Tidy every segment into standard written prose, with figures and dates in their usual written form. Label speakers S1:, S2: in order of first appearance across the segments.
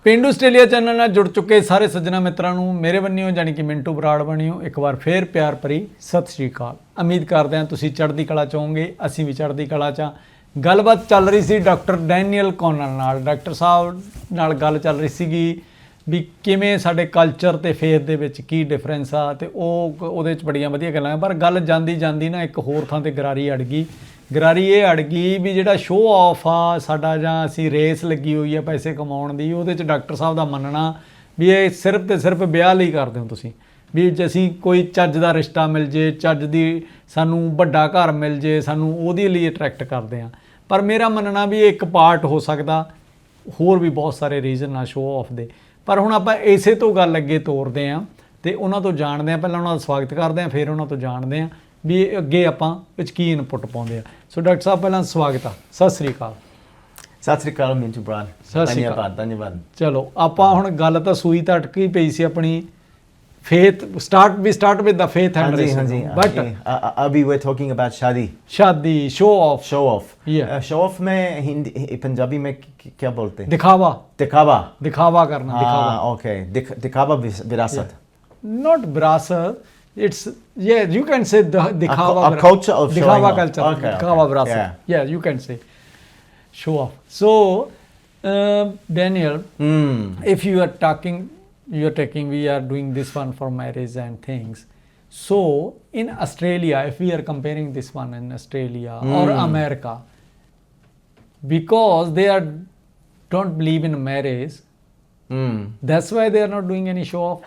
S1: ਪੇਂਡੂ Australia channel ਨਾਲ ਜੁੜ ਚੁੱਕੇ ਸਾਰੇ ਸੱਜਣਾ ਮਿੱਤਰਾਂ ਨੂੰ ਮੇਰੇ ਵੱਲੋਂ ਜਾਨੀ ਕਿ ਮਿੰਟੂ ਬਰਾੜ ਬਣਿਓ ਇੱਕ ਵਾਰ ਫੇਰ ਪਿਆਰ ਭਰੀ ਸਤਿ ਸ਼੍ਰੀ ਅਕਾਲ। ਉਮੀਦ ਕਰਦੇ ਹਾਂ ਤੁਸੀਂ ਚੜ੍ਹਦੀ ਕਲਾ ਚ ਹੋਵੋਗੇ, ਅਸੀਂ ਵੀ ਚੜ੍ਹਦੀ ਕਲਾ ਚ। ਗੱਲਬਾਤ ਚੱਲ ਰਹੀ ਸੀ ਡਾਕਟਰ ਡੈਨੀਅਲ ਕੋਨਲ ਨਾਲ। ਡਾਕਟਰ ਸਾਹਿਬ ਨਾਲ ਗੱਲ ਚੱਲ ਰਹੀ ਸੀਗੀ ਵੀ ਕਿਵੇਂ ਸਾਡੇ ਕਲਚਰ ਤੇ ਫੇਥ ਦੇ ਵਿੱਚ ਕੀ ਡਿਫਰੈਂਸ ਆ, ਤੇ ਉਹਦੇ ਚ ਬੜੀਆਂ ਵਧੀਆ ਗੱਲਾਂ। ਪਰ ਗੱਲ ਜਾਂਦੀ ਜਾਂਦੀ ਨਾ ਇੱਕ ਹੋਰ ਥਾਂ ਤੇ ਗਰਾਰੀ ਅੜ ਗਈ। ਗਰਾਰੀ ਇਹ ਅੜ ਗਈ ਵੀ ਜਿਹੜਾ ਸ਼ੋਅ ਆਫ ਆ ਸਾਡਾ, ਜਾਂ ਅਸੀਂ ਰੇਸ ਲੱਗੀ ਹੋਈ ਆ ਪੈਸੇ ਕਮਾਉਣ ਦੀ, ਉਹਦੇ 'ਚ ਡਾਕਟਰ ਸਾਹਿਬ ਦਾ ਮੰਨਣਾ ਵੀ ਇਹ ਸਿਰਫ ਤੇ ਸਿਰਫ ਵਿਆਹ ਲਈ ਕਰਦੇ ਹੋ ਤੁਸੀਂ, ਵੀ ਜੇ ਅਸੀਂ ਕੋਈ ਚੱਜ ਦਾ ਰਿਸ਼ਤਾ ਮਿਲ ਜੇ, ਚੱਜ ਦੀ ਸਾਨੂੰ ਵੱਡਾ ਘਰ ਮਿਲ ਜੇ, ਸਾਨੂੰ ਉਹਦੇ ਲਈ ਅਟਰੈਕਟ ਕਰਦੇ ਆ। ਪਰ ਮੇਰਾ ਮੰਨਣਾ ਵੀ ਇਹ ਇੱਕ ਪਾਰਟ ਹੋ ਸਕਦਾ, ਹੋਰ ਵੀ ਬਹੁਤ ਸਾਰੇ ਰੀਜ਼ਨ ਆ ਸ਼ੋਅ ਆਫ ਦੇ। ਪਰ ਹੁਣ ਆਪਾਂ ਇਸੇ ਤੋਂ ਗੱਲ ਅੱਗੇ ਤੋਰਦੇ ਹਾਂ ਅਤੇ ਉਹਨਾਂ ਤੋਂ ਜਾਣਦੇ ਹਾਂ। ਪਹਿਲਾਂ ਉਹਨਾਂ ਦਾ ਸਵਾਗਤ ਕਰਦੇ ਹਾਂ, ਫਿਰ ਉਹਨਾਂ ਤੋਂ ਜਾਣਦੇ ਹਾਂ ਵੀ ਅੱਗੇ ਆਪਾਂ ਵਿੱਚ ਕੀ ਇਨਪੁੱਟ ਪਾਉਂਦੇ ਆ। ਸੋ ਡਾਕਟਰ ਸਾਹਿਬ ਪਹਿਲਾਂ ਸਵਾਗਤ ਆ, ਸਤਿ ਸ੍ਰੀ ਅਕਾਲ।
S2: ਸਤਿ ਸ੍ਰੀ ਅਕਾਲ ਮਿੰਟੂ ਬਰਾੜ, ਧੰਨਵਾਦ।
S1: ਚਲੋ ਆਪਾਂ ਹੁਣ ਗੱਲ ਤਾਂ ਸੂਈ ਤਾਂ ਅਟਕੀ ਪਈ ਸੀ ਆਪਣੀ faith. Start with the faith and
S2: ਹਾਂਜੀ। बट अभी we're talking about शादी,
S1: शो ऑफ।
S2: शो ऑफ में हिंदी पंजाबी में क्या बोलते हैं?
S1: दिखावा करना।
S2: ओके, दिखावा विरासत,
S1: not विरासत, it's you can say दिखावा,
S2: a culture of
S1: दिखावा
S2: showing
S1: culture,
S2: off.
S1: दिखावा विरासत, yeah you can say show off. So Daniel, if you are we are doing this one for marriage and things. So in Australia, if we are comparing this one in Australia or America, because they don't believe in marriage, that's why they are not doing any show off.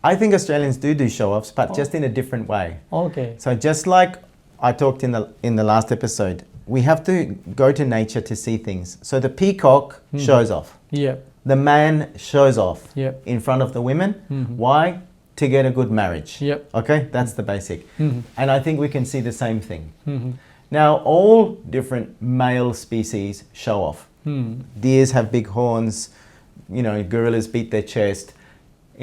S2: I think Australians do show offs, but just in a different way.
S1: Okay.
S2: So just like I talked in the last episode, we have to go to nature to see things. So the peacock shows off.
S1: Yeah.
S2: The man shows off
S1: Yep.
S2: in front of the women. Why? To get a good marriage.
S1: Yep.
S2: Okay, that's the basic. And I think we can see the same thing. Now, all different male species show off. Deers have big horns, gorillas beat their chest.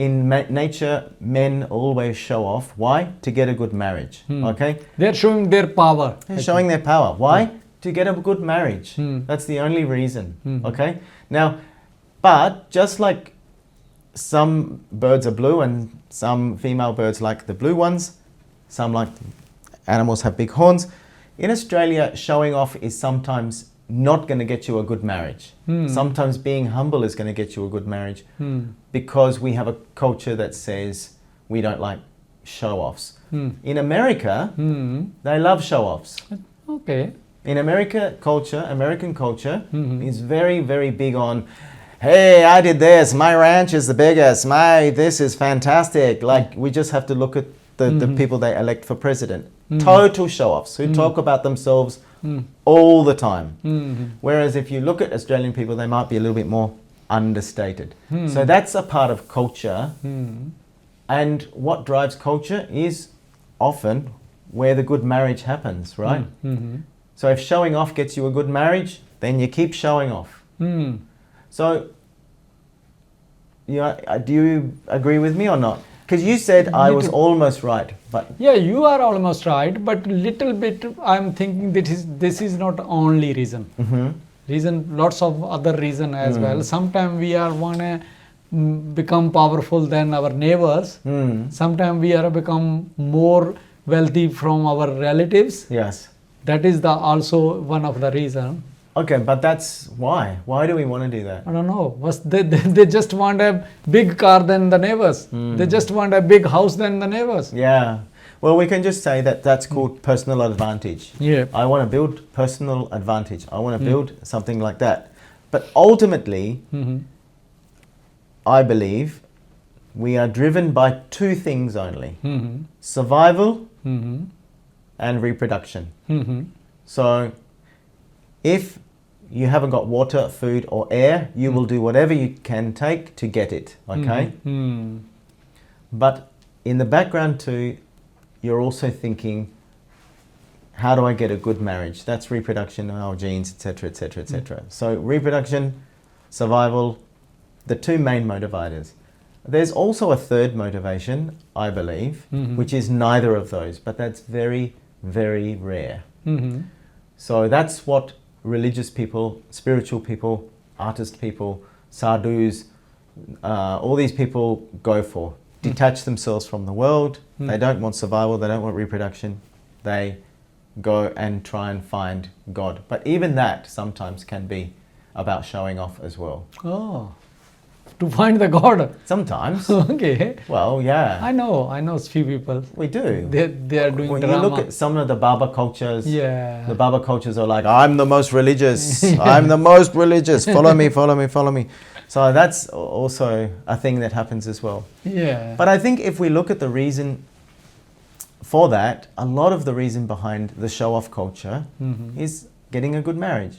S2: In nature, men always show off. Why? To get a good marriage. Okay?
S1: They're showing their power.
S2: They're showing their power. Why? To get a good marriage. That's the only reason. Okay? Now, but just like some birds are blue and some female birds like the blue ones, some like animals have big horns, in Australia, showing off is sometimes not going to get you a good marriage. Sometimes being humble is going to get you a good marriage, because we have a culture that says we don't like show-offs. In America, they love show-offs.
S1: Okay.
S2: In American culture is very, very big on, hey, I did this, my ranch is the biggest, this is fantastic. Like, we just have to look at the people they elect for president. Total show-offs who talk about themselves all the time. Whereas if you look at Australian people, they might be a little bit more understated. So that's a part of culture. And what drives culture is often where the good marriage happens, right? So if showing off gets you a good marriage, then you keep showing off. So, do you agree with me or not? Because you said I was almost right, but
S1: yeah, you are almost right, but little bit I'm thinking that this is not only reason. Reason, lots of other reason as well. Sometimes we are wanna become powerful than our neighbors. Sometimes we are become more wealthy from our relatives.
S2: Yes,
S1: that is also one of the reason.
S2: Okay, but that's why. Why do we want to do that?
S1: I don't know. They just want a big car than the neighbors. They just want a big house than the neighbors.
S2: Yeah. Well, we can just say that's called personal advantage.
S1: Yeah.
S2: I want to build personal advantage. I want to build something like that. But ultimately, I believe we are driven by two things only. Survival and reproduction. So if you haven't got water, food or air, you will do whatever you can take to get it, okay? But in the background too, you're also thinking, how do I get a good marriage? That's reproduction, our genes, etc, etc, etc. So reproduction, survival, the two main motivators. There's also a third motivation, I believe, which is neither of those, but that's very, very rare. So that's what religious people, spiritual people, artist people sadhus, all these people go for. Detach themselves from the world. They don't want survival. They don't want reproduction. They go and try and find God. But even that sometimes can be about showing off as well.
S1: Oh, to find the God.
S2: Sometimes.
S1: Okay.
S2: Well, yeah.
S1: I know a few people.
S2: We do.
S1: They are doing
S2: When
S1: drama.
S2: you look at some of the Baba cultures,
S1: Yeah.
S2: the Baba cultures are like, I'm the most religious. I'm the most religious. Follow me, follow me, follow me. So that's also a thing that happens as well.
S1: Yeah.
S2: But I think if we look at the reason for that, a lot of the reason behind the show-off culture is getting a good marriage.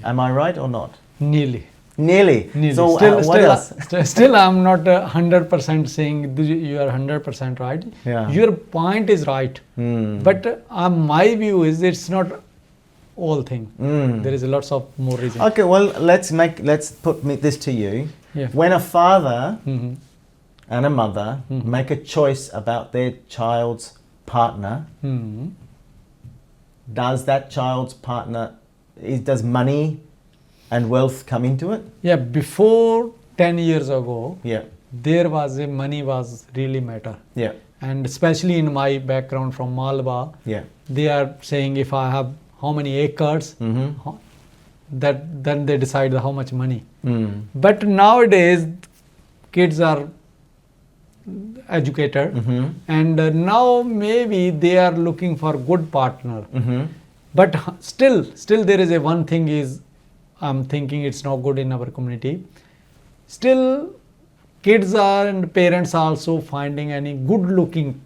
S2: Am I right or not?
S1: Nearly.
S2: Nearly. So what else?
S1: Still, I'm not 100% saying you are 100% right.
S2: Yeah.
S1: Your point is right. But my view is it's not all thing. There is lots of more reasons.
S2: Okay, well, let's put this to you.
S1: Yeah.
S2: When a father and a mother make a choice about their child's partner, does that child's partner, does money and wealth come into it?
S1: Yeah, before 10 years ago,
S2: Yeah.
S1: there was money was really matter.
S2: Yeah.
S1: And especially in my background from Malwa,
S2: Yeah.
S1: they are saying if I have how many acres, that then they decide how much money. But nowadays, kids are educated, and now maybe they are looking for good partner. But still there is one thing is, I'm thinking it's not good in our community. Still, kids are and parents are also finding any good looking.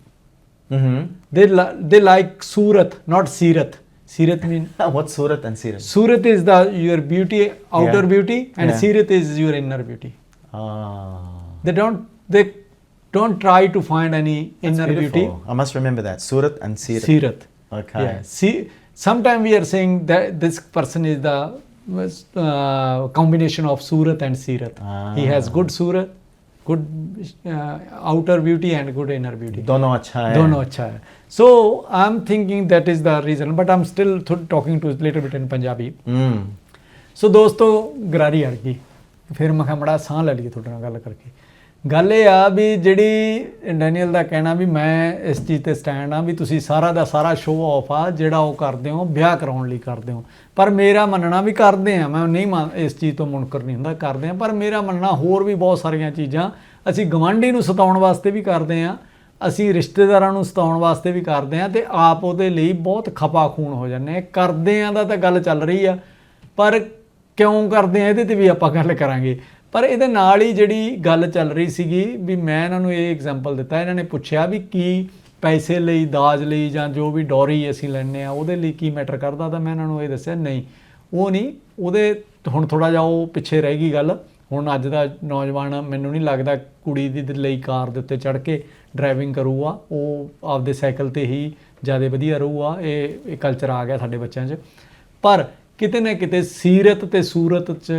S1: They like Surat, not Sirat. Sirat means
S2: What's Surat and Sirat?
S1: Surat is your beauty, outer beauty, and Sirat is your inner beauty. They don't try to find any inner beauty.
S2: I must remember that. Surat and Sirat.
S1: Sirat.
S2: Okay.
S1: Yeah. Sometimes we are saying that this person is the combination of Surat and Sirat. He has good Surat, good outer beauty and good inner beauty.
S2: Dono acha hai.
S1: Dono acha hai. So I'm thinking that is the reason, but I'm still talking to a little bit in Punjabi. So ਦੋਸਤੋ ਗਰਾਰੀ ਅੜ ਗਈ, ਫਿਰ ਮੈਂ ਕਿਹਾ ਮੜਾ ਸਾਹ ਲੈ ਲਈਏ ਤੁਹਾਡੇ ਨਾਲ ਗੱਲ ਕਰਕੇ। ਗੱਲ ਇਹ ਆ ਵੀ ਜਿਹੜੀ ਡੈਨੀਅਲ ਦਾ ਕਹਿਣਾ ਵੀ ਮੈਂ ਇਸ ਚੀਜ਼ ਤੇ ਸਟੈਂਡ ਆ ਵੀ ਤੁਸੀਂ ਸਾਰਾ ਦਾ ਸਾਰਾ ਸ਼ੋਅ ਆਫ ਆ ਜਿਹੜਾ ਉਹ ਕਰਦੇ ਹੋ ਵਿਆਹ ਕਰਾਉਣ ਲਈ ਕਰਦੇ ਹੋ, ਪਰ ਮੇਰਾ ਮੰਨਣਾ ਵੀ ਕਰਦੇ ਆ, ਮੈਂ ਨਹੀਂ ਇਸ ਚੀਜ਼ ਤੋਂ ਮੁਨਕਰ ਨਹੀਂ ਹੁੰਦਾ, ਕਰਦੇ ਆ, ਪਰ ਮੇਰਾ ਮੰਨਣਾ ਹੋਰ ਵੀ ਬਹੁਤ ਸਾਰੀਆਂ ਚੀਜ਼ਾਂ ਅਸੀਂ ਗਵਾਂਢੀ ਨੂੰ ਸਤਾਉਣ ਵਾਸਤੇ ਵੀ ਕਰਦੇ ਆ, ਅਸੀਂ ਰਿਸ਼ਤੇਦਾਰਾਂ ਨੂੰ ਸਤਾਉਣ ਵਾਸਤੇ ਵੀ ਕਰਦੇ ਆ, ਤੇ ਆਪ ਉਹਦੇ ਲਈ ਬਹੁਤ ਖਪਾ ਖੂਨ ਹੋ ਜਾਂਦੇ ਆ। ਕਰਦੇ ਆ ਦਾ ਤਾਂ ਗੱਲ ਚੱਲ ਰਹੀ ਆ, ਪਰ ਕਿਉਂ ਕਰਦੇ ਆ ਇਹਦੇ ਤੇ ਵੀ ਆਪਾਂ ਗੱਲ ਕਰਾਂਗੇ। ਪਰ ਇਹਦੇ ਨਾਲ ਹੀ ਜਿਹੜੀ ਗੱਲ ਚੱਲ ਰਹੀ ਸੀਗੀ ਵੀ ਮੈਂ ਇਹਨਾਂ ਨੂੰ ਇਹ ਐਗਜ਼ਾਮਪਲ ਦਿੱਤਾ, ਇਹਨਾਂ ਨੇ ਪੁੱਛਿਆ ਵੀ ਕੀ ਪੈਸੇ ਲਈ, ਦਾਜ ਲਈ ਜਾਂ ਜੋ ਵੀ ਡੌਰੀ ਅਸੀਂ ਲੈਂਦੇ ਆ ਉਹਦੇ ਲਈ ਕੀ ਮੈਟਰ ਕਰਦਾ, ਤਾਂ ਮੈਂ ਇਹਨਾਂ ਨੂੰ ਇਹ ਦੱਸਿਆ ਨਹੀਂ, ਉਹ ਨਹੀਂ, ਉਹਦੇ ਹੁਣ ਥੋੜ੍ਹਾ ਜਿਹਾ ਉਹ ਪਿੱਛੇ ਰਹਿ ਗਈ ਗੱਲ। ਹੁਣ ਅੱਜ ਦਾ ਨੌਜਵਾਨ ਮੈਨੂੰ ਨਹੀਂ ਲੱਗਦਾ ਕੁੜੀ ਦੇ ਲਈ ਕਾਰ ਦੇ ਉੱਤੇ ਚੜ੍ਹ ਕੇ ਡਰਾਈਵਿੰਗ ਕਰੂਗਾ, ਉਹ ਆਪਦੇ ਸਾਈਕਲ 'ਤੇ ਹੀ ਜ਼ਿਆਦਾ ਵਧੀਆ ਰਹੂਗਾ। ਇਹ ਕਲਚਰ ਆ ਗਿਆ ਸਾਡੇ ਬੱਚਿਆਂ 'ਚ। ਪਰ ਕਿਤੇ ਨਾ ਕਿਤੇ ਸੀਰਤ ਤੇ ਸੂਰਤ 'ਚ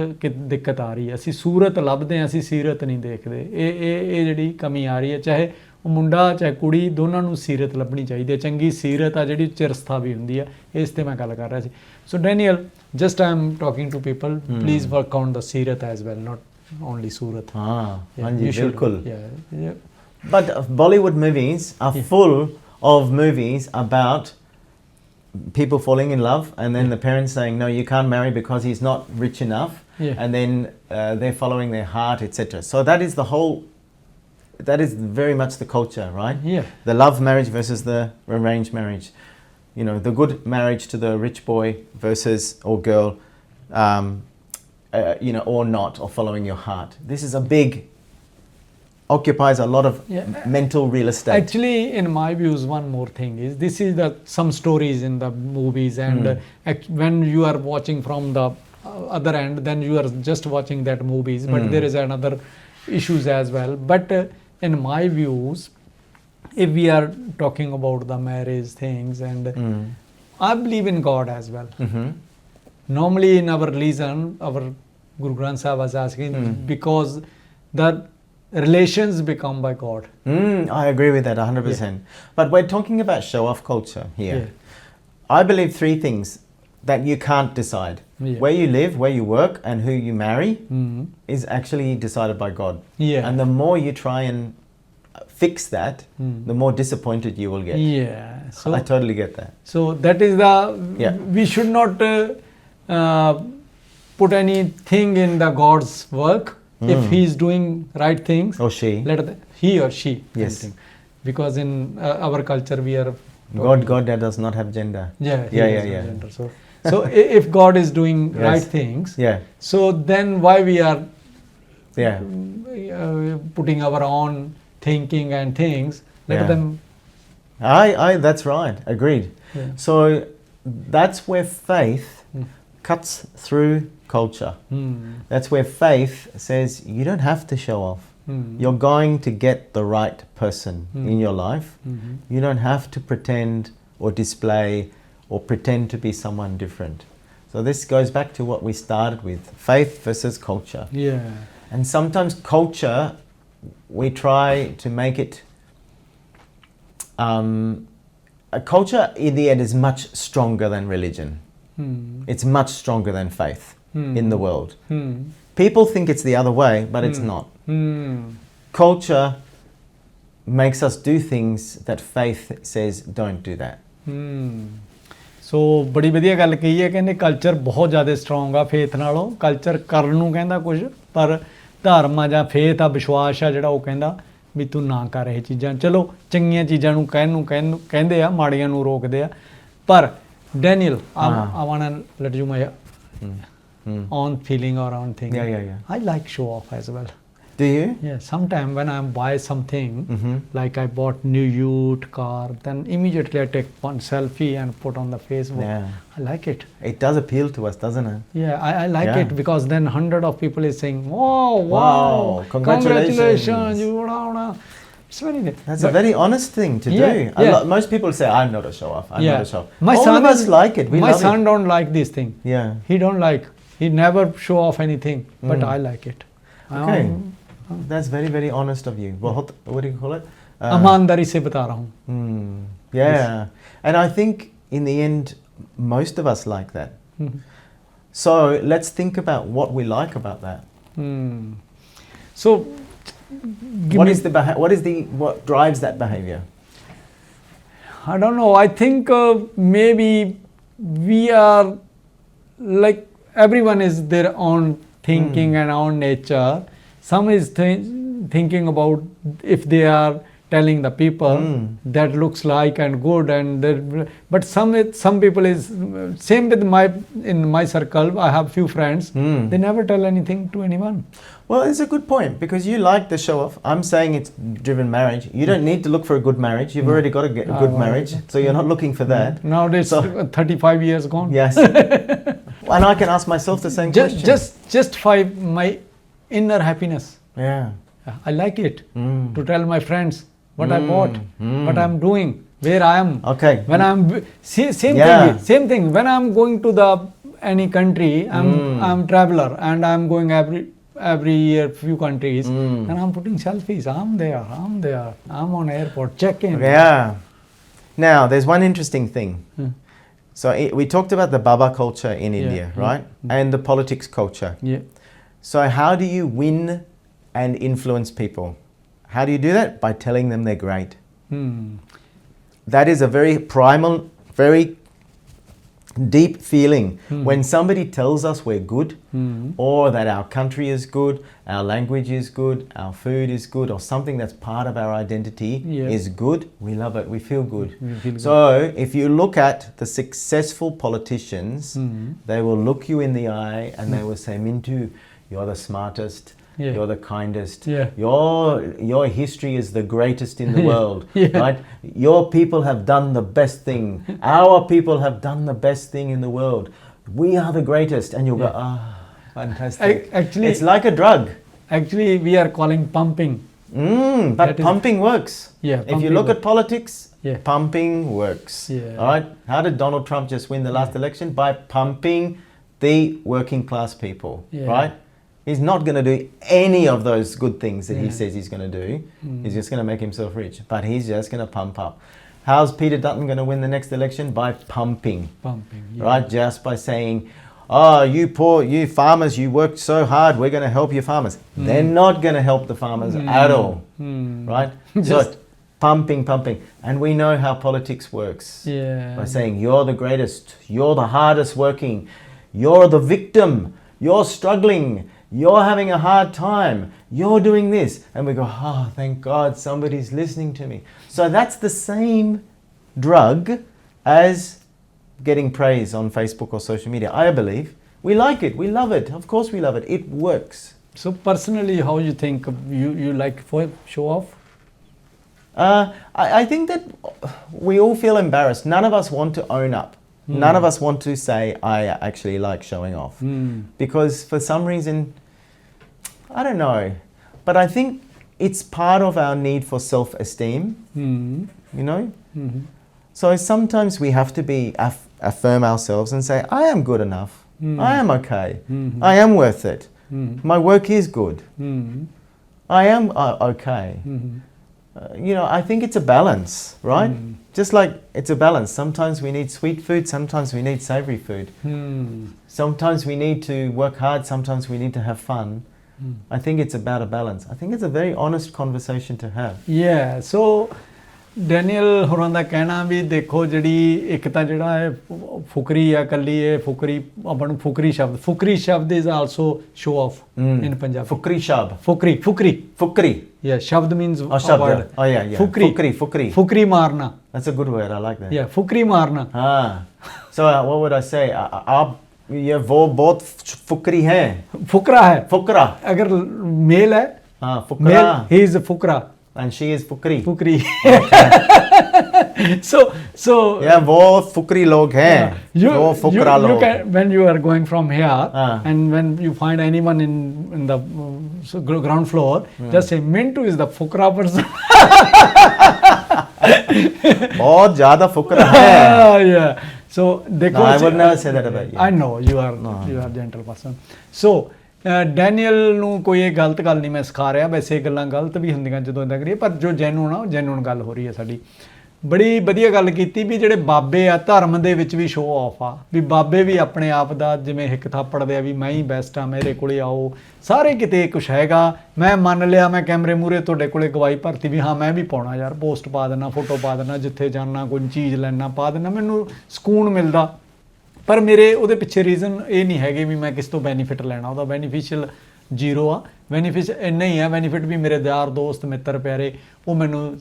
S1: ਦਿੱਕਤ ਆ ਰਹੀ ਹੈ। ਅਸੀਂ ਸੂਰਤ ਲੱਭਦੇ ਹਾਂ, ਅਸੀਂ ਸੀਰਤ ਨਹੀਂ ਦੇਖਦੇ। ਇਹ ਜਿਹੜੀ ਕਮੀ ਆ ਰਹੀ ਹੈ, ਚਾਹੇ ਉਹ ਮੁੰਡਾ ਚਾਹੇ ਕੁੜੀ, ਦੋਨਾਂ ਨੂੰ ਸੀਰਤ ਲੱਭਣੀ ਚਾਹੀਦੀ ਹੈ। ਚੰਗੀ ਸੀਰਤ ਆ ਜਿਹੜੀ ਚਿਰਸਥਾ ਵੀ ਹੁੰਦੀ ਆ, ਇਸ 'ਤੇ ਮੈਂ ਗੱਲ ਕਰ ਰਿਹਾ ਸੀ। ਸੋ Daniel, just I'm talking to people, please work on the Sirat as well, not only Surat.
S2: Hanji, bilkul.
S1: Yeah.
S2: But Bollywood movies are full of movies about people falling in love and then the parents saying, no, you can't marry because he's not rich enough. And then they're following their heart, etc. So that is very much the culture, right?
S1: Yeah.
S2: The love marriage versus the arranged marriage. You know, the good marriage to the rich boy versus, or girl, or not, or following your heart. This is occupies a lot of mental real estate.
S1: Actually, in my views, one more thing is, this is some stories in the movies, and when you are watching from the other end, then you are just watching that movies, but there is another issues as well. But in my views, if we are talking about the marriage things, and I believe in God as well. Normally in our religion, our Guru Granth Sahib was asking, because the relations become by God.
S2: I agree with that 100%. But we're talking about show-off culture here. I believe three things that you can't decide.
S1: Yeah.
S2: Where you live, where you work, and who you marry
S1: Mhm.
S2: is actually decided by God.
S1: Yeah.
S2: And the more you try and fix that, the more disappointed you will get.
S1: Yeah. So
S2: I totally get that.
S1: So that is the,
S2: Yeah.
S1: we should not put anything in the God's work. If he is doing right things,
S2: Or she.
S1: he or she.
S2: Yes.
S1: anything. Because in our culture we are
S2: God does not have gender.
S1: Yeah, he
S2: Yeah,
S1: has
S2: yeah,
S1: no
S2: yeah.
S1: gender. So if God is doing
S2: Yes.
S1: right things,
S2: Yeah,
S1: so then why we are
S2: yeah.
S1: putting our own thinking and things? Let
S2: Yeah.
S1: them.
S2: That's right. Agreed.
S1: Yeah.
S2: So that's where faith cuts through culture. That's where faith says you don't have to show off. You're going to get the right person in your life. You don't have to pretend or display or pretend to be someone different. So this goes back to what we started with, faith versus culture.
S1: Yeah.
S2: And sometimes culture, we try to make it, a culture in the end is much stronger than religion. It's much stronger than faith in the world. People think it's the other way, but it's not. Culture makes us do things that faith says don't do that.
S1: ਸੋ ਬੜੀ ਵਧੀਆ ਗੱਲ ਕਹੀ ਹੈ, ਕਹਿੰਦੇ culture ਬਹੁਤ ਜ਼ਿਆਦਾ strong ਆ faith ਨਾਲੋਂ। ਕਲਚਰ ਕਰਨ ਨੂੰ ਕਹਿੰਦਾ ਕੁਝ, ਪਰ ਧਰਮ ਆ ਜਾਂ ਫੇਥ ਆ, ਵਿਸ਼ਵਾਸ ਆ ਜਿਹੜਾ, ਉਹ ਕਹਿੰਦਾ ਵੀ ਤੂੰ ਨਾ ਕਰ ਇਹ ਚੀਜ਼ਾਂ। ਚਲੋ ਚੰਗੀਆਂ ਚੀਜ਼ਾਂ ਨੂੰ ਕਹਿੰਦੇ ਆ, ਮਾੜੀਆਂ ਨੂੰ ਰੋਕਦੇ ਆ। ਪਰ Daniel, I wanna let you my own feeling or own thing.
S2: Yeah.
S1: I like show off as well.
S2: Do you?
S1: Yeah, sometime when I buy something, like I bought new yacht car, then immediately I take one selfie and put on the Facebook.
S2: Yeah.
S1: I like it.
S2: It does appeal to us, doesn't it?
S1: Yeah, I like
S2: Yeah.
S1: it because then 100 of people is saying, wow,
S2: Wow, congratulations.
S1: It's very good.
S2: That's a very honest thing to
S1: Yeah,
S2: do.
S1: yeah.
S2: Most people say, I'm not a show off. I'm not a show off.
S1: My
S2: All
S1: son
S2: of us like it. We
S1: my
S2: love
S1: son
S2: it.
S1: don't like this thing.
S2: Yeah.
S1: He don't like. He never show off anything, but I like it.
S2: Okay. That's very, very honest of you. What do you call it?
S1: ईमानदारी से बता रहा हूँ.
S2: Yeah. And I think in the end, most of us like that. So let's think about what we like about that.
S1: So,
S2: what drives that behavior?
S1: I don't know. I think maybe we are like everyone is their own thinking and own nature. Some is thinking about if they are telling the people that looks like and good, and but some people is same with in my circle. I have few friends. They never tell anything to anyone.
S2: Well, it's a good point because you like the show off. I'm saying it's driven marriage. You don't need to look for a good marriage. You've already got a good marriage, so you're not looking for that.
S1: Nowadays, 35 years gone.
S2: Yes. And I can ask myself the same question.
S1: Just for my inner happiness.
S2: Yeah.
S1: I like it to tell my friends what I bought, what I'm doing, where I am.
S2: Okay.
S1: When I'm same thing. When I'm going to any country, I'm traveler and I'm going every year few countries, and I'm putting selfies. I'm there. I'm on airport check-in.
S2: Yeah. Now there's one interesting thing. So we talked about the Baba culture in India, right? And the politics culture.
S1: Yeah.
S2: So how do you win and influence people? How do you do that? By telling them they're great. That is a very primal, very deep feeling. When somebody tells us we're good, or that our country is good, our language is good, our food is good, or something that's part of our identity is good, we love it, we feel good. So if you look at the successful politicians, they will look you in the eye and they will say, Mintu, you're the smartest, you're the kindest, your history is the greatest in the world, right? Your people have done the best thing, our people have done the best thing in the world, we are the greatest, and you'll go, fantastic.
S1: Actually,
S2: it's like a drug.
S1: Actually, we are calling pumping.
S2: But pumping works. If you look at politics, pumping works. All right. How did Donald Trump just win the last election? By pumping the working class people, right? He's not going to do any of those good things that he says he's going to do. He's just going to make himself rich. But he's just going to pump up. How's Peter Dutton going to win the next election? By pumping.
S1: Pumping. Yeah.
S2: Right? Just by saying, oh, you farmers, you worked so hard, we're going to help your farmers. They're not going to help the farmers at all. Right? So pumping. And we know how politics works.
S1: Yeah.
S2: By saying, you're the greatest, you're the hardest working, you're the victim, you're struggling, you're having a hard time, you're doing this. And we go, oh, thank God somebody's listening to me. So that's the same drug as getting praise on Facebook or social media. I believe. We like it. We love it. Of course we love it. It works.
S1: So personally, how you think you like for show off?
S2: I think that we all feel embarrassed. None of us want to own up. None of us want to say, I actually like showing off. Because for some reason, I don't know, but I think it's part of our need for self-esteem, you know? So sometimes we have to affirm ourselves and say, I am good enough. I am okay. I am worth it. My work is good. I am okay. You know, I think it's a balance, right? Just like it's a balance. Sometimes we need sweet food, sometimes we need savory food. Sometimes we need to work hard, sometimes we need to have fun. I think it's about a balance. I think it's a very honest conversation to have.
S1: Yeah, so Daniel ਹੋਰਾਂ ਦਾ ਕਹਿਣਾ ਵੀ ਦੇਖੋ ਜਿਹੜੀ ਇੱਕ ਤਾਂ ਜਿਹੜਾ ਹੈ ਫੁਕਰੀ ਆ ਕੱਲੀ ਇਹ ਫੁਕਰੀ ਆਪਾਂ ਨੂੰ ਫੁਕਰੀ ਸ਼ਬਦ is also show off in Punjab ਫੁਕਰੀ yeah ਸ਼ਬਦ means
S2: word. Oh yeah
S1: ਫੁਕਰੀ ਮਾਰਨਾ.
S2: That's a good word. I like that.
S1: Yeah, Fukrey मारना.
S2: So what would I say? आप ये वो बहुत फुकरी है.
S1: फुकरा अगर मेल है.
S2: फुकरा.
S1: He is a Fukrey.
S2: And she is Fukrey.
S1: So
S2: yeah, वो फुकरी लोग हैं. वो फुकरा लोग.
S1: When you are going from here and when you find anyone in the ground floor, just say Mintu is the Fukrey person.
S2: बहुत ज़्यादा फुकरा है.
S1: Yeah. So देखो.
S2: No, I would never say that about you.
S1: I know you are a gentle person. So Daniel ਨੂੰ ਕੋਈ ਇਹ ਗਲਤ ਗੱਲ ਨਹੀਂ ਮੈਂ ਸਿਖਾ ਰਿਹਾ. ਵੈਸੇ ਗੱਲਾਂ ਗਲਤ ਵੀ ਹੁੰਦੀਆਂ ਜਦੋਂ ਇੱਦਾਂ ਕਰੀਏ, ਪਰ ਜੋ ਜੈਨੂਨ ਆ ਉਹ ਜੈਨੂਨ ਗੱਲ ਹੋ ਰਹੀ ਹੈ ਸਾਡੀ. ਬੜੀ ਵਧੀਆ ਗੱਲ ਕੀਤੀ ਵੀ ਜਿਹੜੇ ਬਾਬੇ ਆ ਧਰਮ ਦੇ ਵਿੱਚ ਵੀ ਸ਼ੋਅ ਆਫ ਆ, ਵੀ ਬਾਬੇ ਵੀ ਆਪਣੇ ਆਪ ਦਾ ਜਿਵੇਂ ਹਿੱਕ ਥਾਪੜਦੇ ਆ ਵੀ ਮੈਂ ਹੀ ਬੈਸਟ ਆ, ਮੇਰੇ ਕੋਲੇ ਆਓ. ਸਾਰੇ ਕਿਤੇ ਕੁਛ ਹੈਗਾ. ਮੈਂ ਮੰਨ ਲਿਆ, ਮੈਂ ਕੈਮਰੇ ਮੂਹਰੇ ਤੁਹਾਡੇ ਕੋਲੇ ਗਵਾਹੀ ਭਰਤੀ ਵੀ ਹਾਂ ਮੈਂ ਵੀ ਪਾਉਣਾ ਯਾਰ, ਪੋਸਟ ਪਾ ਦੇਣਾ, ਫੋਟੋ ਪਾ ਦੇਣਾ, ਜਿੱਥੇ ਜਾਣਾ ਕੋਈ ਚੀਜ਼ ਲੈਣਾ ਪਾ ਦੇਣਾ, ਮੈਨੂੰ ਸਕੂਨ ਮਿਲਦਾ. ਪਰ ਮੇਰੇ ਉਹਦੇ ਪਿੱਛੇ ਰੀਜ਼ਨ ਇਹ ਨਹੀਂ ਹੈਗੇ ਵੀ ਮੈਂ ਕਿਸ ਤੋਂ ਬੈਨੀਫਿਟ ਲੈਣਾ. ਉਹਦਾ ਬੈਨੀਫਿਸ਼ੀਅਲ ਜ਼ੀਰੋ ਆ. ਬੈਨੀਫਿਟ ਇੰਨਾ ਹੀ ਆ, ਬੈਨੀਫਿਟ ਵੀ ਮੇਰੇ ਯਾਰ ਦੋਸਤ ਮਿੱਤਰ ਪਿਆਰੇ ਉਹ ਮੈਨੂੰ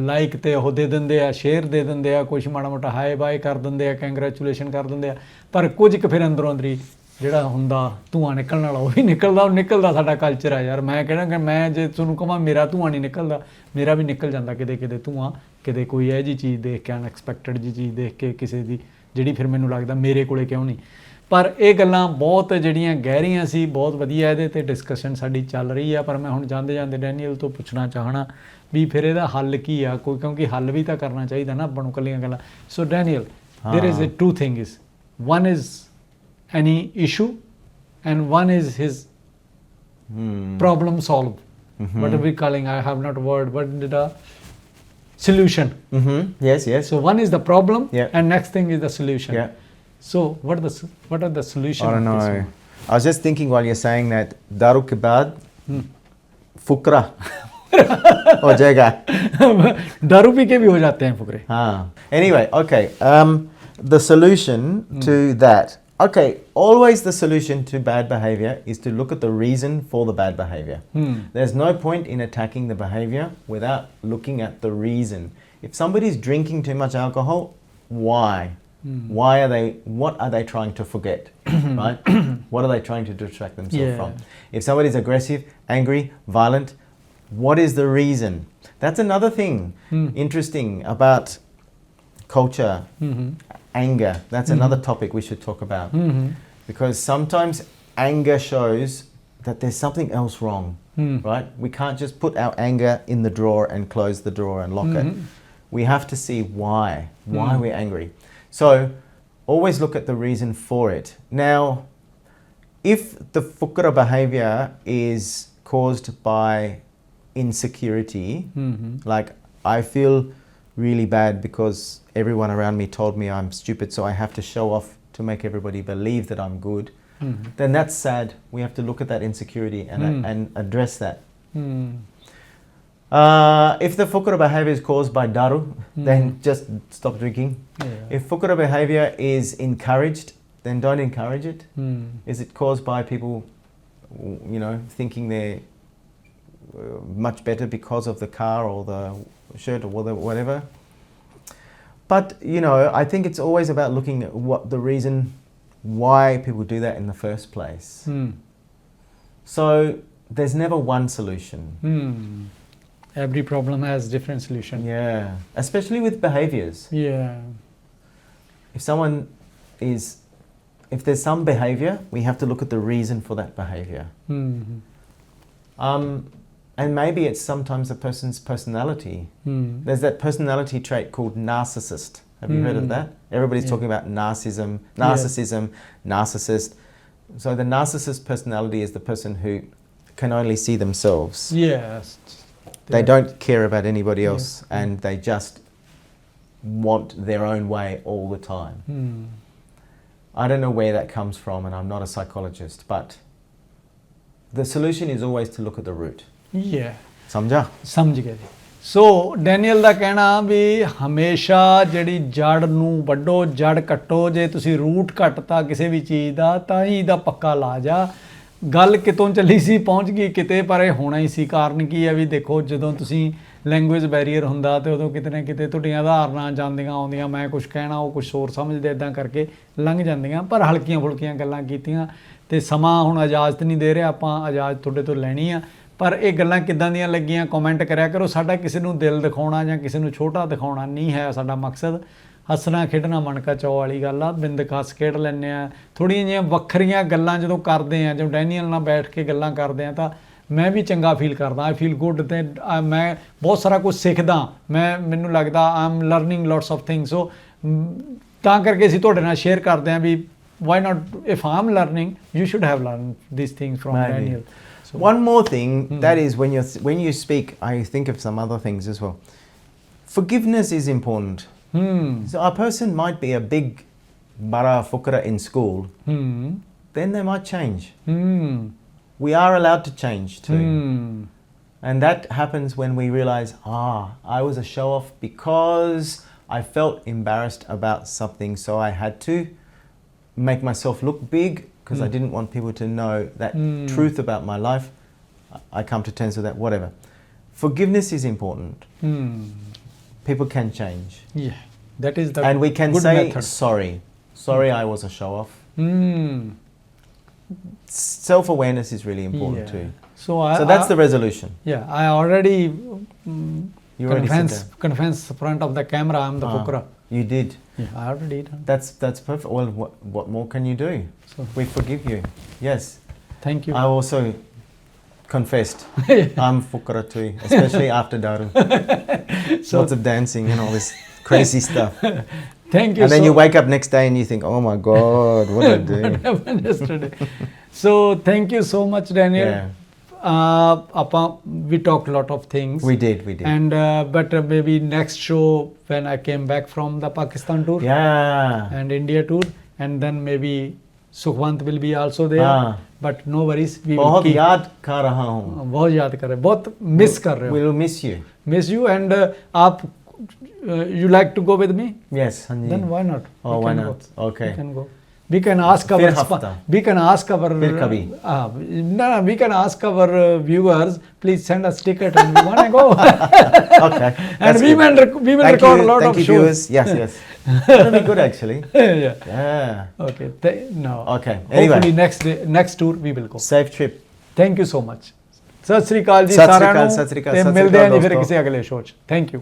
S1: ਲਾਈਕ ਤੇ ਉਹ ਦੇ ਦਿੰਦੇ ਆ, ਸ਼ੇਅਰ ਦੇ ਦਿੰਦੇ ਆ, ਕੁਛ ਮਾੜਾ ਮੋਟਾ ਹਾਏ ਬਾਏ ਕਰ ਦਿੰਦੇ ਆ, ਕੰਗਰੈਚੁਲੇਸ਼ਨ ਕਰ ਦਿੰਦੇ ਆ. ਪਰ ਕੁਝ ਕੁ ਫਿਰ ਅੰਦਰੋਂ ਅੰਦਰੀ ਜਿਹੜਾ ਹੁੰਦਾ ਧੂੰਆਂ ਨਿਕਲਣ ਵਾਲਾ ਉਹ ਵੀ ਨਿਕਲਦਾ. ਸਾਡਾ ਕਲਚਰ ਆ ਯਾਰ. ਮੈਂ ਕਹਿਣਾ ਕਿ ਮੈਂ ਜੇ ਤੁਹਾਨੂੰ ਕਹਾਂ ਮੇਰਾ ਧੂੰਆਂ ਨਹੀਂ ਨਿਕਲਦਾ, ਮੇਰਾ ਵੀ ਨਿਕਲ ਜਾਂਦਾ ਕਿਤੇ ਧੂੰਆਂ, ਕਿਤੇ ਕੋਈ ਇਹੋ ਜਿਹੀ ਚੀਜ਼ ਦੇਖ ਕੇ, ਅਨਐਕਸਪੈਕਟਡ ਜਿਹੀ ਚੀਜ਼ ਦੇਖ ਕੇ ਕਿਸੇ ਦੀ, ਜਿਹੜੀ ਫਿਰ ਮੈਨੂੰ ਲੱਗਦਾ ਮੇਰੇ ਕੋਲੇ ਕਿਉਂ ਨਹੀਂ. ਪਰ ਇਹ ਗੱਲਾਂ ਬਹੁਤ ਜਿਹੜੀਆਂ ਗਹਿਰੀਆਂ ਸੀ, ਬਹੁਤ ਵਧੀਆ ਇਹਦੇ 'ਤੇ ਡਿਸਕਸ਼ਨ ਸਾਡੀ ਚੱਲ ਰਹੀ ਆ. ਪਰ ਮੈਂ ਹੁਣ ਜਾਂਦੇ ਡੈਨੀਅਲ ਤੋਂ ਪੁੱਛਣਾ ਚਾਹਣਾ ਵੀ ਫਿਰ ਇਹਦਾ ਹੱਲ ਕੀ ਆ ਕੋਈ, ਕਿਉਂਕਿ ਹੱਲ ਵੀ ਤਾਂ ਕਰਨਾ ਚਾਹੀਦਾ ਨਾ ਆਪਾਂ ਨੂੰ ਇਕੱਲੀਆਂ ਗੱਲਾਂ. So Daniel, there is two things. One is any issue and one is his problem solve. What are we calling? I have not word. What did solution?
S2: Yes.
S1: So one is the problem,
S2: yeah,
S1: and next thing is the solution.
S2: Yeah.
S1: So what are the solution?
S2: I don't know. I was just thinking while you're saying that, दारू के बाद फुकरा हो जाएगा.
S1: दारू P के भी हो जाते हैं फुकरे.
S2: हाँ. Anyway, okay. The solution to that. Okay, always the solution to bad behavior is to look at the reason for the bad behavior. There's no point in attacking the behavior without looking at the reason. If somebody's drinking too much alcohol, why? What are they trying to forget? Right? What are they trying to distract themselves from? If somebody's aggressive, angry, violent, what is the reason? That's another thing interesting about culture. Anger, that's another topic we should talk about. Because sometimes anger shows that there's something else wrong, right? We can't just put our anger in the drawer and close the drawer and lock it. We have to see why we're angry. So always look at the reason for it. Now, if the fukara behavior is caused by insecurity, like I feel really bad because everyone around me told me I'm stupid, so I have to show off to make everybody believe that I'm good, then that's sad. We have to look at that insecurity and address that. If the fukara behavior is caused by daru, then just stop drinking. If fukara behavior is encouraged, then don't encourage it. Is it caused by people, you know, thinking they're much better because of the car or the shirt or whatever? But, you know, I think it's always about looking at what the reason why people do that in the first place. So there's never one solution.
S1: Every problem has different solution.
S2: Yeah, especially with behaviors.
S1: Yeah.
S2: If there's some behavior, we have to look at the reason for that behavior. And maybe it's sometimes a person's personality. There's that personality trait called narcissist. Have you heard of that? Everybody's talking about narcissism, narcissist. So the narcissist personality is the person who can only see themselves.
S1: Yes.
S2: They don't care about anybody else, and they just want their own way all the time. I don't know where that comes from, and I'm not a psychologist, but the solution is always to look at the root.
S1: Yeah.
S2: ਸਮਝਾ?
S1: ਸਮਝ ਗਏ ਜੀ। ਸੋ Daniel ਦਾ ਕਹਿਣਾ ਵੀ ਹਮੇਸ਼ਾ ਜਿਹੜੀ ਜੜ ਨੂੰ ਵੱਢੋ, ਜੜ ਕੱਟੋ। ਜੇ ਤੁਸੀਂ ਰੂਟ ਕੱਟਤਾ ਕਿਸੇ ਵੀ ਚੀਜ਼ ਦਾ ਤਾਂ ਹੀ ਇਹਦਾ ਪੱਕਾ ਇਲਾਜ ਆ। ਗੱਲ ਕਿਤੋਂ ਚੱਲੀ ਸੀ ਪਹੁੰਚ ਗਈ ਕਿਤੇ, ਪਰ ਇਹ ਹੋਣਾ ਹੀ ਸੀ। ਕਾਰਨ ਕੀ ਹੈ ਵੀ ਦੇਖੋ, ਜਦੋਂ ਤੁਸੀਂ ਲੈਂਗੁਏਜ ਬੈਰੀਅਰ ਹੁੰਦਾ ਤੇ ਉਦੋਂ ਕਿਤੇ ਨਾ ਕਿਤੇ ਤੁਹਾਡੀਆਂ ਉਦਾਹਰਨਾਂ ਜਾਂਦੀਆਂ ਆਉਂਦੀਆਂ, ਮੈਂ ਕੁਛ ਕਹਿਣਾ ਉਹ ਕੁਛ ਹੋਰ ਸਮਝਦੇ, ਇੱਦਾਂ ਕਰਕੇ ਲੰਘ ਜਾਂਦੀਆਂ। ਪਰ ਹਲਕੀਆਂ ਫੁਲਕੀਆਂ ਗੱਲਾਂ ਕੀਤੀਆਂ ਤੇ ਸਮਾਂ ਹੁਣ ਇਜਾਜ਼ਤ ਨਹੀਂ ਦੇ ਰਿਹਾ, ਆਪਾਂ ਇਜਾਜ਼ਤ ਤੁਹਾਡੇ ਤੋਂ ਲੈਣੀ ਆ। ਪਰ ਇਹ ਗੱਲਾਂ ਕਿੱਦਾਂ ਦੀਆਂ ਲੱਗੀਆਂ ਕਮੈਂਟ ਕਰਿਆ ਕਰੋ। ਸਾਡਾ ਕਿਸੇ ਨੂੰ ਦਿਲ ਦਿਖਾਉਣਾ ਜਾਂ ਕਿਸੇ ਨੂੰ ਛੋਟਾ ਦਿਖਾਉਣਾ ਨਹੀਂ ਹੈ ਸਾਡਾ ਮਕਸਦ। ਹੱਸਣਾ ਖੇਡਣਾ ਮਨ ਕਾ ਚਾਅ ਵਾਲੀ ਗੱਲ ਆ, ਬਿੰਦਕ ਹੱਸ ਖੇਡ ਲੈਂਦੇ ਹਾਂ। ਥੋੜ੍ਹੀਆਂ ਜਿਹੀਆਂ ਵੱਖਰੀਆਂ ਗੱਲਾਂ ਜਦੋਂ ਕਰਦੇ ਹਾਂ, ਜਦੋਂ ਡੈਨੀਅਲ ਨਾਲ ਬੈਠ ਕੇ ਗੱਲਾਂ ਕਰਦੇ ਹਾਂ ਤਾਂ ਮੈਂ ਵੀ ਚੰਗਾ ਫੀਲ ਕਰਦਾ। ਆਈ ਫੀਲ ਗੁੱਡ ਅਤੇ ਮੈਂ ਬਹੁਤ ਸਾਰਾ ਕੁਝ ਸਿੱਖਦਾ। ਮੈਨੂੰ ਲੱਗਦਾ I am learning lots of things. So ਤਾਂ ਕਰਕੇ ਅਸੀਂ ਤੁਹਾਡੇ ਨਾਲ ਸ਼ੇਅਰ ਕਰਦੇ ਹਾਂ ਵੀ why not, if I am learning you should have learn this things from Daniel.
S2: One more thing, that is when you speak, I think of some other things as well. Forgiveness is important. So a person might be a big bara fukara in school, then they might change. We are allowed to change too. And that happens when we realize, I was a show-off because I felt embarrassed about something, so I had to make myself look big because I didn't want people to know that truth about my life. I come to terms with that, whatever. Forgiveness is important. People can change.
S1: Yeah, that is the
S2: and we can
S1: good
S2: say
S1: method.
S2: sorry, I was a show-off. Self-awareness is really important too. So that's the resolution.
S1: Yeah, I already
S2: confess
S1: in front of the camera I'm the fukara.
S2: You did.
S1: Yeah, I already did.
S2: That's perfect. Well, what more can you do? So we forgive you. Yes.
S1: Thank you.
S2: I also confessed. I'm fukara too, especially after daru. Lots of dancing and all this crazy stuff.
S1: Thank you.
S2: And then you wake up next day and you think, oh my God, what did I do?
S1: What happened yesterday? So thank you so much, Daniel.
S2: Yeah.
S1: We talked a lot of things.
S2: We did.
S1: And but maybe next show when I came back from the Pakistan tour.
S2: Yeah.
S1: And India tour, and then maybe Sukhwant will be also there. But no worries. We will
S2: बहुत
S1: keep.
S2: याद कर रहा हूँ.
S1: बहुत याद कर रहे हैं, बहुत miss कर रहे हो.
S2: We will miss you.
S1: Miss you, and आप you like to go with me?
S2: Yes.
S1: Then why not?
S2: Oh, why not?
S1: Go.
S2: Okay.
S1: We can go. We can ask our
S2: फिर हफ्ता.
S1: we can ask our
S2: फिर कभी.
S1: no, we can ask our viewers, please send us ticket and we want to go.
S2: Okay.
S1: And we will record a lot of shows.
S2: Viewers. Yes. That'll be good actually.
S1: Yeah. Okay. No.
S2: Okay. Anyway.
S1: Hopefully next tour we will go.
S2: Safe trip.
S1: Thank you so much. Sat Sri ਅਕਾਲ ਜੀ ਸਾਰਿਆਂ ਨੂੰ ਤੇ ਮਿਲਦੇ ਹਾਂ ਜੀ ਫਿਰ ਕਿਸੇ ਅਗਲੇ ਸ਼ੋਅ 'ਚ। Thank you.